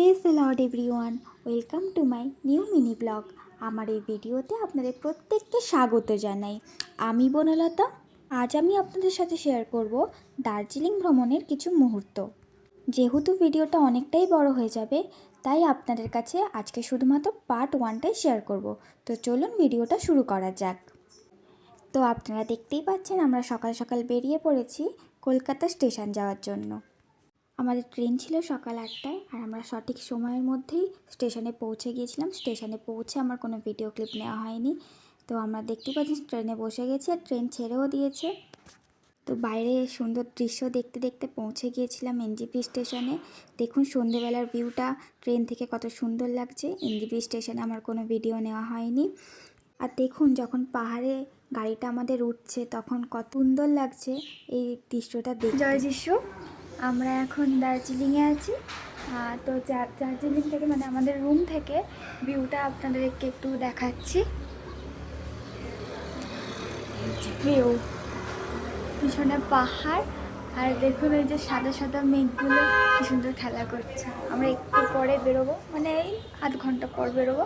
Praise the lord everyone, welcome to my new mini blog. আমার এই ভিডিওতে আপনাদের প্রত্যেককে স্বাগত জানাই। আমি বনলতা। আজ আমি আপনাদের সাথে শেয়ার করব দার্জিলিং ভ্রমণের কিছু মুহূর্ত। যেহেতু ভিডিওটা অনেকটাই বড় হয়ে যাবে, তাই আপনাদের কাছে আজকে শুধুমাত্র পার্ট 1টাই শেয়ার করব। তো চলুন ভিডিওটা শুরু করা যাক। তো আপনারা দেখতেই পাচ্ছেন আমরা সকাল সকাল বেরিয়ে পড়েছি কলকাতা স্টেশন যাওয়ার জন্য। আমাদের ট্রেন ছিল সকাল 8টায় আর আমরা সঠিক সময়ের মধ্যেই স্টেশনে পৌঁছে গিয়েছিলাম। স্টেশনে পৌঁছে আমার কোনো ভিডিও ক্লিপ নেওয়া হয়নি। তো আমরা দেখতে পাচ্ছি ট্রেনে বসে গেছি আর ট্রেন ছেড়েও দিয়েছে। তো বাইরে সুন্দর দৃশ্য দেখতে দেখতে পৌঁছে গিয়েছিলাম এনজেপি স্টেশনে। দেখুন সন্ধেবেলার ভিউটা ট্রেন থেকে কত সুন্দর লাগছে। এনজেপি স্টেশনে আমার কোনো ভিডিও নেওয়া হয়নি। আর দেখুন যখন পাহাড়ে গাড়িটা আমাদের উঠছে তখন কত সুন্দর লাগছে এই দৃশ্যটা দেখতে। জয় যিশু। আমরা এখন দার্জিলিংয়ে আছি। তো দার্জিলিং থেকে মানে আমাদের রুম থেকে ভিউটা আপনাদেরকে একটু দেখাচ্ছি। ভিউ পিছনে পাহাড় আর দেখুন ওই যে সাদা সাদা মেঘগুলো কি সুন্দর খেলা করছে। আমরা একটু পরে বেরোবো, মানে এই আধ ঘন্টা পর বেরোবো।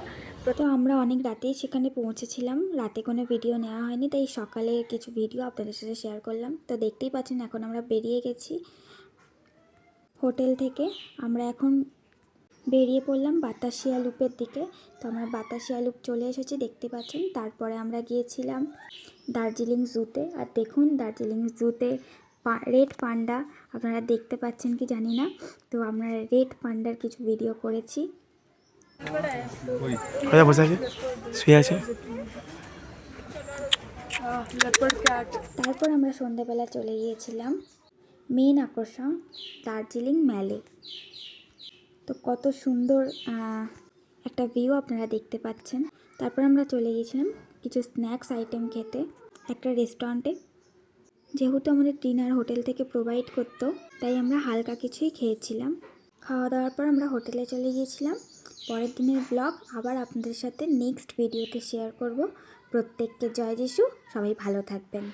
তো আমরা অনেক রাতেই সেখানে পৌঁছেছিলাম, রাতে কোনো ভিডিও নেওয়া হয়নি, তাই সকালে কিছু ভিডিও আপনাদের সাথে শেয়ার করলাম। তো দেখতেই পাচ্ছেন এখন আমরা বেরিয়ে গেছি হোটেল থেকে। আমরা এখন বেরিয়ে পড়লাম বাতাসিয়া লুপের দিকে। তো আমরা বাতাসিয়া লুপ চলে এসেছি দেখতে পাচ্ছেন। তারপরে আমরা গিয়েছিলাম দার্জিলিং জুতে। আর দেখুন দার্জিলিং জুতে রেড পান্ডা আপনারা দেখতে পাচ্ছেন কি জানি না। তো আমরা রেড পান্ডার কিছু ভিডিও করেছি। তারপর আমরা সন্ধ্যাবেলা চলে গিয়েছিলাম মেন আকর্ষণ দার্জিলিং ম্যালে। তো কত সুন্দর একটা ভিউ আপনারা দেখতে পাচ্ছেন। তারপর আমরা চলে গিয়েছিলাম কিছু স্ন্যাক্স আইটেম খেতে একটা রেস্টুরেন্টে। যেহেতু আমাদের ডিনার হোটেল থেকে প্রোভাইড করতো, তাই আমরা হালকা কিছুই খেয়েছিলাম। খাওয়া দাওয়ার পর আমরা হোটেলে চলে গিয়েছিলাম। পরের দিনের ব্লগ আবার আপনাদের সাথে নেক্সট ভিডিওতে শেয়ার করব। প্রত্যেককে জয় যিশু, সবাই ভালো থাকবেন।